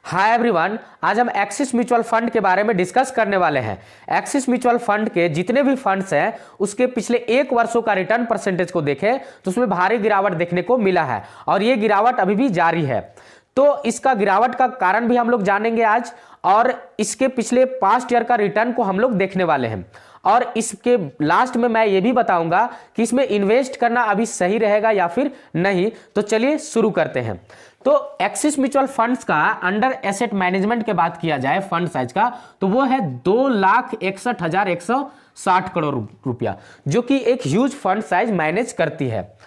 Hi everyone, आज हम axis mutual fund के बारे में डिस्कस करने वाले हैं। एक्सिस म्यूचुअल फंड के जितने भी फंड्स हैं उसके पिछले एक वर्षों का रिटर्न परसेंटेज को देखें तो उसमें भारी गिरावट देखने को मिला है और ये गिरावट अभी भी जारी है। तो इसका गिरावट का कारण भी हम लोग जानेंगे आज, और इसके पिछले पास्ट ईयर का रिटर्न को हम लोग देखने वाले हैं। और इसके लास्ट में मैं ये भी बताऊंगा कि इसमें इन्वेस्ट करना अभी सही रहेगा या फिर नहीं। तो चलिए शुरू करते हैं। तो एक्सिस म्यूचुअल फंड्स का अंडर एसेट मैनेजमेंट के बात किया जाए फंड साइज का, तो वो है 2,61,160 करोड़ रुपया, जो कि एक ह्यूज फंड साइज मैनेज करती है।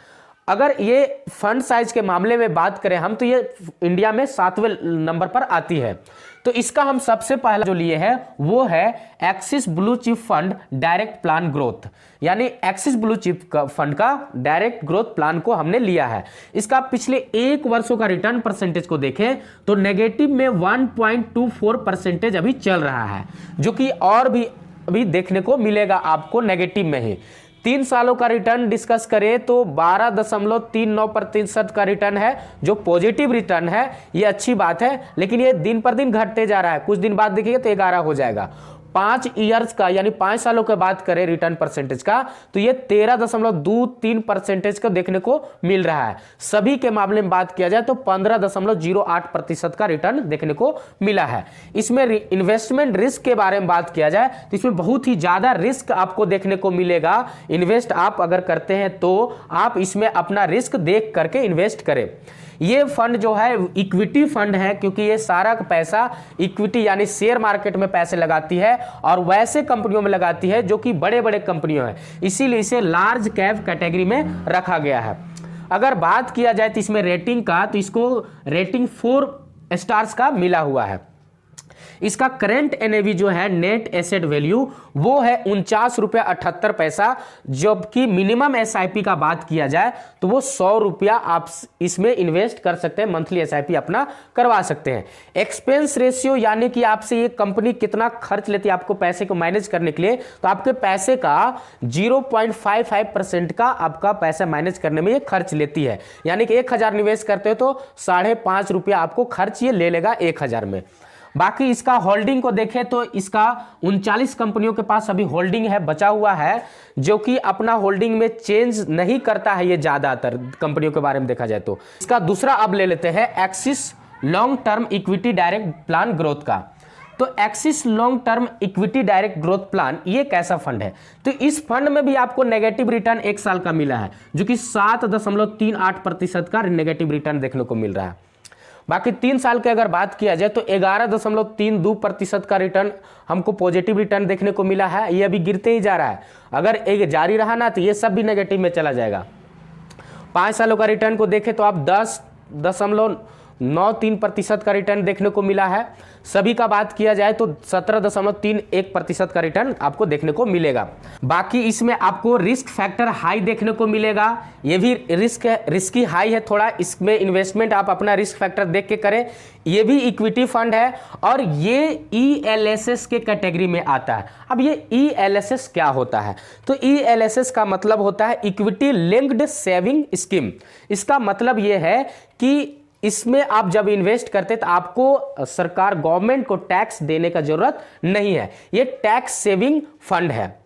अगर ये फंड साइज के मामले में बात करें हम, तो ये इंडिया में 7वें नंबर पर आती है। तो इसका हम सबसे पहला जो लिए है वो है axis blue chip fund direct plan growth, यानी एक्सिस ब्लू चिप फंड का डायरेक्ट ग्रोथ प्लान को हमने लिया है। इसका पिछले एक वर्षों का रिटर्न परसेंटेज को देखें तो नेगेटिव में 1.24% अभी चल रहा है, जो कि और भी अभी देखने को मिलेगा आपको नेगेटिव में ही। 3 सालों का रिटर्न डिस्कस करें तो 12.39% का रिटर्न है, जो पॉजिटिव रिटर्न है। ये अच्छी बात है, लेकिन ये दिन पर दिन घटते जा रहा है। कुछ दिन बाद देखिए तो 11 हो जाएगा। 5 ईयर्स का यानी 5 सालों के बात करें रिटर्न परसेंटेज का, तो ये 13.23% का देखने को मिल रहा है। सभी के मामले में बात किया जाए तो 15.08% का रिटर्न देखने को मिला है। इसमें इन्वेस्टमेंट रिस्क के बारे में बात किया जाए तो इसमें बहुत ही ज्यादा रिस्क आपको देखने को मिलेगा। इन्वेस्ट आप अगर करते हैं तो आप इसमें अपना रिस्क देख करके इन्वेस्ट करें। ये फंड जो है इक्विटी फंड है, क्योंकि ये सारा पैसा इक्विटी यानी शेयर मार्केट में पैसे लगाती है और वैसे कंपनियों में लगाती है जो कि बड़े बड़े कंपनियों हैं, इसीलिए इसे लार्ज कैप कैटेगरी में रखा गया है। अगर बात किया जाए तो इसमें रेटिंग का, तो इसको रेटिंग 4 स्टार्स का मिला हुआ है। इसका करंट एनएवी जो है नेट एसेट वैल्यू वो है 49 रुपया 78 पैसा, जबकि मिनिमम एसआईपी का बात किया जाए तो वो 100 रुपया आप इसमें इन्वेस्ट कर सकते हैं, मंथली एसआईपी अपना करवा सकते हैं। एक्सपेंस रेशियो यानी कि आपसे ये कंपनी कितना खर्च लेती है आपको पैसे को मैनेज करने के लिए, तो आपके पैसे का 0.55% का आपका पैसा मैनेज करने में ये खर्च लेती है। यानी कि 1000 निवेश करते हो तो 5.5 रुपया आपको खर्च ये ले लेगा 1000 में। बाकी इसका होल्डिंग को देखें तो इसका 39 कंपनियों के पास अभी होल्डिंग है, बचा हुआ है, जो कि अपना होल्डिंग में चेंज नहीं करता है। ये ज्यादातर कंपनियों के बारे में देखा जाए तो इसका दूसरा अब ले लेते हैं axis long term equity direct plan growth का। तो axis long term equity direct growth plan ये कैसा फंड है? तो इस फंड में भी आपको नेगेटिव रिटर्न 1 साल का मिला है, जो कि 7.38% का नेगेटिव रिटर्न देखने को मिल रहा है। बाकी 3 साल के अगर बात किया जाए तो 11.32% का रिटर्न हमको पॉजिटिव रिटर्न देखने को मिला है। ये अभी गिरते ही जा रहा है, अगर एक जारी रहा ना तो ये सब भी नेगेटिव में चला जाएगा। 5 सालों का रिटर्न को देखें तो आप 10.93% का रिटर्न देखने को मिला है। सभी का बात किया जाए तो 17.31% का रिटर्न आपको देखने को मिलेगा। बाकी इसमें आपको रिस्क फैक्टर हाई देखने को मिलेगा, ये भी रिस्की हाई है थोड़ा। इसमें इन्वेस्टमेंट आप अपना रिस्क फैक्टर देख के करें। ये भी इक्विटी फंड है और ये ELSS के कैटेगरी में आता है। अब ये ELSS क्या होता है? तो ELSS का मतलब होता है इक्विटी लिंक्ड सेविंग स्कीम। इसका मतलब ये है कि इसमें आप जब इन्वेस्ट करते तो आपको सरकार गवर्नमेंट को टैक्स देने का जरूरत नहीं है। ये टैक्स सेविंग फंड है।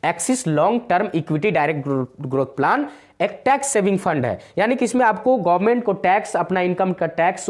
Axis long term equity direct growth plan एक टैक्स सेविंग फंड है, यानी कि इसमें आपको गवर्नमेंट को टैक्स, अपना इनकम का टैक्स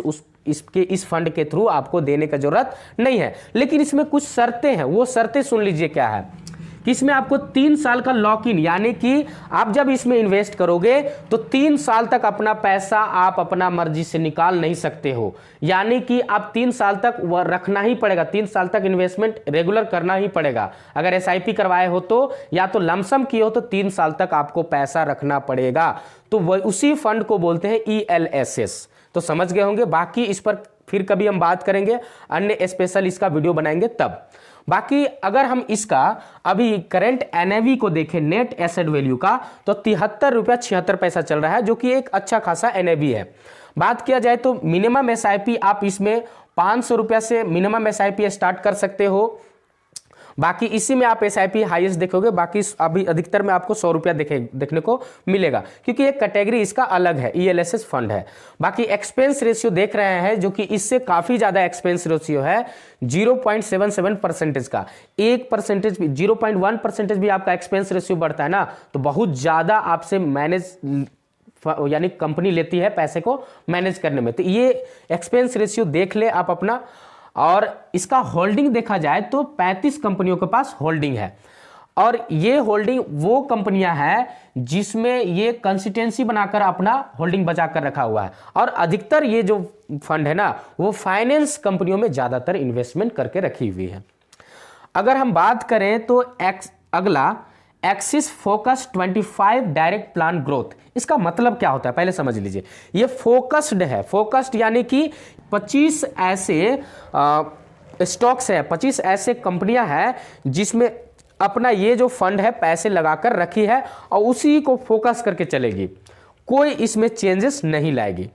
इस फंड के थ्रू आपको देने का जरूरत नहीं है। लेकिन इसमें कुछ शर्तें हैं, वो शर्तें सुन लीजिए क्या है कि इसमें आपको 3 साल का लॉक इन, यानी कि आप जब इसमें इन्वेस्ट करोगे तो 3 साल तक अपना पैसा आप अपना मर्जी से निकाल नहीं सकते हो। यानी कि आप 3 साल तक वह रखना ही पड़ेगा, 3 साल तक इन्वेस्टमेंट रेगुलर करना ही पड़ेगा। अगर एसआईपी करवाए हो तो, या तो लमसम किए हो तो 3 साल तक आपको पैसा रखना पड़ेगा। तो वह उसी फंड को बोलते हैं ELSS। तो समझ गए होंगे। बाकी इस पर फिर कभी हम बात करेंगे, अन्य स्पेशल इसका वीडियो बनाएंगे तब। बाकी अगर हम इसका अभी करंट एनएवी को देखें नेट एसेट वैल्यू का, तो 73 रुपया 76 पैसा चल रहा है, जो कि एक अच्छा खासा एनएवी है। बात किया जाए तो मिनिमम एसआईपी आप इसमें 500 रुपया से मिनिमम एसआईपी स्टार्ट कर सकते हो। बाकी इसी में आप SIP हाईएस्ट देखोगे, बाकी अभी अधिकतर में आपको 100 रुपया देखने को मिलेगा, क्योंकि एक कैटेगरी इसका अलग है, ELSS फंड है। बाकी एक्सपेंस रेशियो देख रहे हैं, जो कि इससे काफ़ी ज़्यादा एक्सपेंस रेशियो है 0.77% का। 1% भी 0.1% भी आपका एक्सपेंस रेशियो बढ़ता है ना, तो बहुत ज़्यादा आपसे मैनेज यानी कंपनी लेती है पैसे को मैनेज करने में। तो ये एक्सपेंस रेशियो देख ले आप अपना। और इसका होल्डिंग देखा जाए तो 35 कंपनियों के पास होल्डिंग है, और ये होल्डिंग वो कंपनियां हैं जिसमें ये कंसिस्टेंसी बनाकर अपना होल्डिंग बचा कर रखा हुआ है। और अधिकतर ये जो फंड है ना, वो फाइनेंस कंपनियों में ज़्यादातर इन्वेस्टमेंट करके रखी हुई है। अगर हम बात करें तो अगला axis focus 25 direct plan growth, इसका मतलब क्या होता है पहले समझ लीजिए। ये फोकस्ड है, फोकस्ड यानी कि 25 ऐसे स्टॉक्स है, 25 ऐसे कंपनियां हैं जिसमें अपना ये जो फंड है पैसे लगाकर रखी है और उसी को फोकस करके चलेगी, कोई इसमें चेंजेस नहीं लाएगी।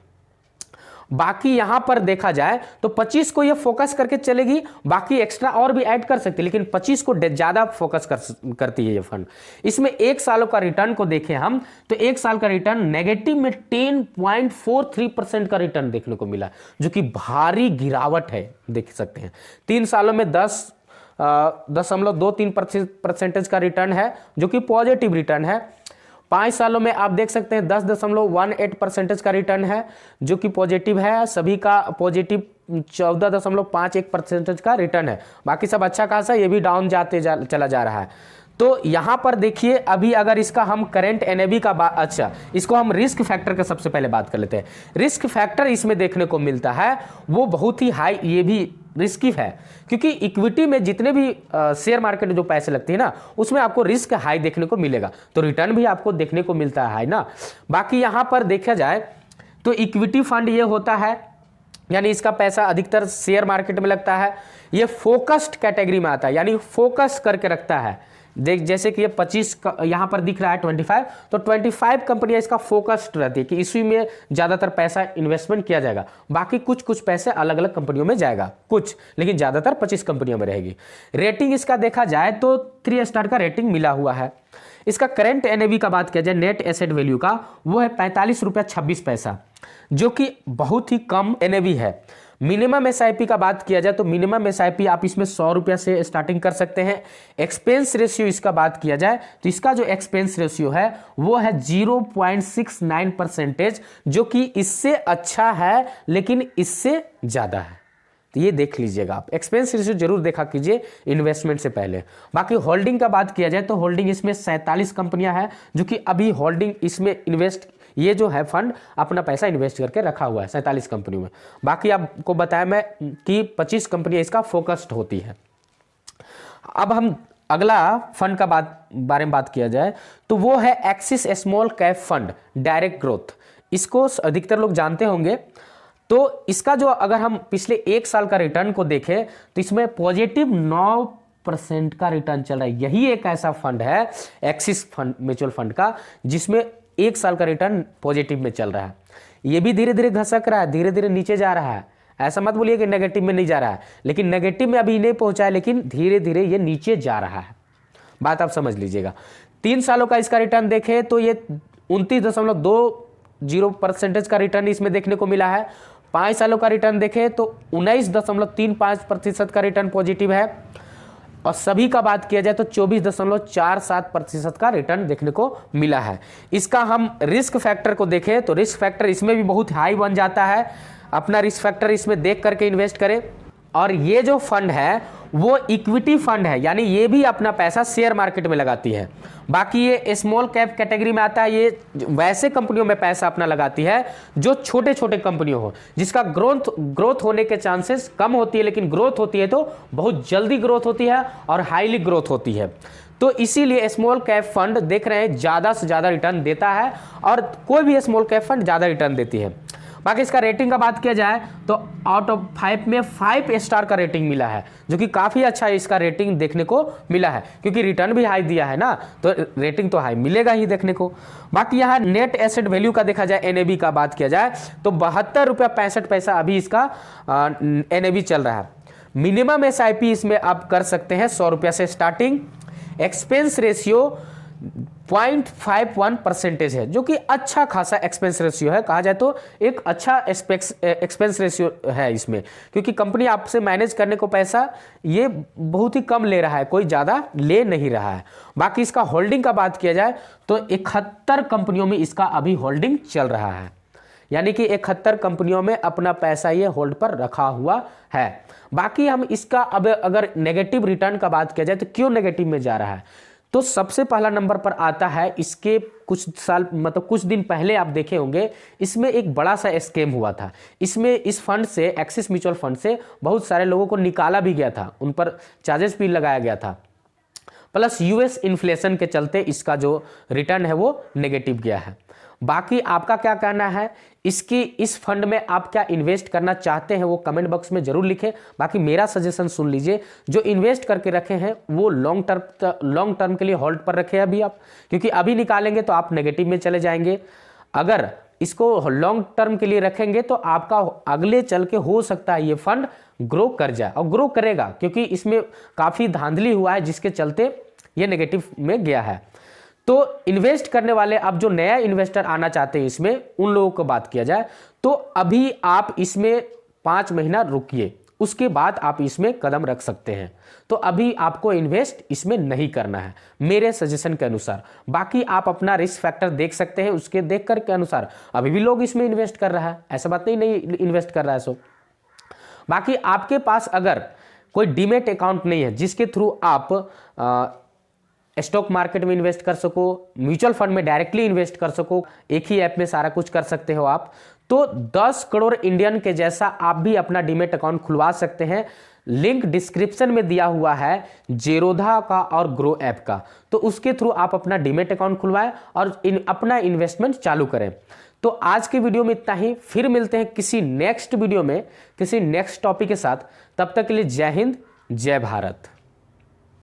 बाकी यहां पर देखा जाए तो 25 को ये फोकस करके चलेगी, बाकी एक्स्ट्रा और भी ऐड कर सकती है, लेकिन 25 को ज्यादा फोकस करती है ये फंड। इसमें 1 सालों का रिटर्न को देखें हम तो 1 साल का रिटर्न नेगेटिव में 10.43% का रिटर्न देखने को मिला, जो कि भारी गिरावट है, देख सकते हैं। 3 सालों में 10.23% का रिटर्न है, जो कि पॉजिटिव रिटर्न है। 5 सालों में आप देख सकते हैं 10.18% का रिटर्न है, जो कि पॉजिटिव है। सभी का पॉजिटिव 14.51% का रिटर्न है। बाकी सब अच्छा खासा, ये भी डाउन चला जा रहा है। तो यहां पर देखिए, अभी अगर इसका हम करंट NAV का अच्छा, इसको हम रिस्क फैक्टर का सबसे पहले बात कर लेते हैं। रिस्क फैक्टर इसमें देखने को मिलता है वो बहुत ही हाई, ये भी रिस्की है, क्योंकि इक्विटी में जितने भी शेयर मार्केट में जो पैसे लगते हैं ना, उसमें आपको रिस्क हाई देखने को मिलेगा, तो रिटर्न भी आपको देखने को मिलता है हाई ना। बाकी यहां पर देखा जाए तो इक्विटी फंड ये होता है, यानी इसका पैसा अधिकतर शेयर मार्केट में लगता है। ये फोकस्ड कैटेगरी में आता है, यानी फोकस करके रखता है। देख जैसे कि ये 25 यहाँ पर दिख रहा है 25, तो 25 कंपनियां इसका फोकस्ड रहती है कि इसी में ज़्यादातर पैसा इन्वेस्टमेंट किया जाएगा। बाकी कुछ पैसे अलग अलग कंपनियों में जाएगा कुछ, लेकिन ज़्यादातर 25 कंपनियों में रहेगी। रेटिंग इसका देखा जाए तो 3 स्टार का रेटिंग मिला हुआ है। इसका करंट NAV का बात किया जाए, नेट एसेट वैल्यू का, वो है 45 रुपया 26 पैसा, जो कि बहुत ही कम NAV है। मिनिमम SIP का बात किया जाए तो मिनिमम SIP आप इसमें 100 रुपया से स्टार्टिंग कर सकते हैं। एक्सपेंस रेशियो इसका बात किया जाए तो इसका जो एक्सपेंस रेशियो है वो है 0.69%, जो कि इससे अच्छा है लेकिन इससे ज़्यादा है। तो ये देख लीजिएगा आप, एक्सपेंस रेशियो जरूर देखा कीजिए इन्वेस्टमेंट से पहले। बाकी होल्डिंग का बात किया जाए तो होल्डिंग इसमें 47 कंपनियां हैं, जो कि अभी होल्डिंग इसमें इन्वेस्ट, ये जो है फंड अपना पैसा इन्वेस्ट करके रखा हुआ है 47 कंपनियों में। बाकी आपको बताया मैं कि 25 कंपनियां इसका फोकस्ड होती है। अब हम अगला फंड का बारे में बात किया जाए तो वो है axis small cap fund direct growth. इसको अधिकतर लोग जानते होंगे। तो इसका जो अगर हम पिछले 1 साल का रिटर्न को देखें तो इसमें पॉजिटिव 9% का रिटर्न चल रहा है। यही एक ऐसा फंड है एक्सिस फंड म्यूचुअल फंड का जिसमें 1 साल का रिटर्न पॉजिटिव में चल रहा है। ये भी धीरे धीरे घसक रहा है, धीरे धीरे नीचे जा रहा है। ऐसा मत बोलिए कि नेगेटिव में नहीं जा रहा है, लेकिन नेगेटिव में अभी नहीं पहुंचा है, लेकिन धीरे धीरे ये नीचे जा रहा है। बात आप समझ लीजिएगा। 3 सालों का इसका रिटर्न देखें तो ये 29.20% का रिटर्न इसमें देखने को मिला है। 5 सालों का रिटर्न देखें तो 19.35% का रिटर्न पॉजिटिव है, और सभी का बात किया जाए तो 24.47% का रिटर्न देखने को मिला है। इसका हम रिस्क फैक्टर को देखें तो रिस्क फैक्टर इसमें भी बहुत हाई बन जाता है। अपना रिस्क फैक्टर इसमें देख करके इन्वेस्ट करें। और ये जो फंड है वो इक्विटी फंड है, यानी ये भी अपना पैसा शेयर मार्केट में लगाती है। बाकी ये स्मॉल कैप कैटेगरी में आता है। ये वैसे कंपनियों में पैसा अपना लगाती है जो छोटे छोटे कंपनियों हो, जिसका ग्रोथ होने के चांसेस कम होती है, लेकिन ग्रोथ होती है तो बहुत जल्दी ग्रोथ होती है और हाईली ग्रोथ होती है। तो इसीलिए स्मॉल कैप फंड देख रहे हैं ज़्यादा से ज़्यादा रिटर्न देता है, और कोई भी स्मॉल कैप फंड ज़्यादा रिटर्न देती है। बाकी इसका रेटिंग का बात किया जाए तो आउट ऑफ 5 में 5 स्टार का रेटिंग मिला है, जो कि काफ़ी अच्छा इसका रेटिंग देखने को मिला है, क्योंकि रिटर्न भी हाई दिया है ना, तो रेटिंग तो हाई मिलेगा ही देखने को। बाकी यहाँ नेट एसेट वैल्यू का देखा जाए, NAV का बात किया जाए तो 72 रुपया 65 पैसा अभी इसका NAV चल रहा है। मिनिमम एसआईपी इसमें आप कर सकते हैं 100 रुपया से स्टार्टिंग। एक्सपेंस रेशियो 0.51% है, जो कि अच्छा खासा एक्सपेंस रेशियो है, कहा जाए तो एक अच्छा एक्सपेंस रेशियो है इसमें, क्योंकि कंपनी आपसे मैनेज करने को पैसा ये बहुत ही कम ले रहा है, कोई ज़्यादा ले नहीं रहा है। बाकी इसका होल्डिंग का बात किया जाए तो 71 कंपनियों में इसका अभी होल्डिंग चल रहा है, यानी कि 71 कंपनियों में अपना पैसा ये होल्ड पर रखा हुआ है। बाकी हम इसका अब अगर नेगेटिव रिटर्न का बात किया जाए तो क्यों नेगेटिव में जा रहा है, तो सबसे पहला नंबर पर आता है इसके कुछ साल मतलब कुछ दिन पहले आप देखे होंगे, इसमें एक बड़ा सा स्कैम हुआ था। इसमें इस फंड से, एक्सिस म्यूचुअल फंड से बहुत सारे लोगों को निकाला भी गया था, उन पर चार्जेस भी लगाया गया था, प्लस यूएस इन्फ्लेशन के चलते इसका जो रिटर्न है वो नेगेटिव गया है। बाकी आपका क्या कहना है इस फंड में, आप क्या इन्वेस्ट करना चाहते हैं वो कमेंट बॉक्स में जरूर लिखें। बाकी मेरा सजेशन सुन लीजिए, जो इन्वेस्ट करके रखे हैं वो लॉन्ग टर्म के लिए होल्ड पर रखे अभी आप, क्योंकि अभी निकालेंगे तो आप नेगेटिव में चले जाएंगे। अगर इसको लॉन्ग टर्म के लिए रखेंगे तो आपका अगले चल के हो सकता है ये फंड ग्रो कर जाए, और ग्रो करेगा, क्योंकि इसमें काफ़ी धांधली हुआ है जिसके चलते ये नेगेटिव में गया है। तो इन्वेस्ट करने वाले, अब जो नया इन्वेस्टर आना चाहते हैं इसमें, उन लोगों को बात किया जाए तो अभी आप इसमें 5 महीना रुकिए, उसके बाद आप इसमें कदम रख सकते हैं। तो अभी आपको इन्वेस्ट इसमें नहीं करना है मेरे सजेशन के अनुसार। बाकी आप अपना रिस्क फैक्टर देख सकते हैं, उसके देख कर के अनुसार अभी भी लोग इसमें इन्वेस्ट कर रहा है, ऐसा बात नहीं इन्वेस्ट कर रहा है। सो बाकी आपके पास अगर कोई डीमेट अकाउंट नहीं है जिसके थ्रू आप स्टॉक मार्केट में इन्वेस्ट कर सको, म्यूचुअल फंड में डायरेक्टली इन्वेस्ट कर सको, एक ही ऐप में सारा कुछ कर सकते हो आप, तो 10 करोड़ इंडियन के जैसा आप भी अपना डीमेट अकाउंट खुलवा सकते हैं। लिंक डिस्क्रिप्शन में दिया हुआ है जेरोधा का और ग्रो ऐप का, तो उसके थ्रू आप अपना डीमेट अकाउंट खुलवाएं और अपना इन्वेस्टमेंट चालू करें। तो आज के वीडियो में इतना ही, फिर मिलते हैं किसी नेक्स्ट वीडियो में किसी नेक्स्ट टॉपिक के साथ। तब तक के लिए जय हिंद, जय भारत।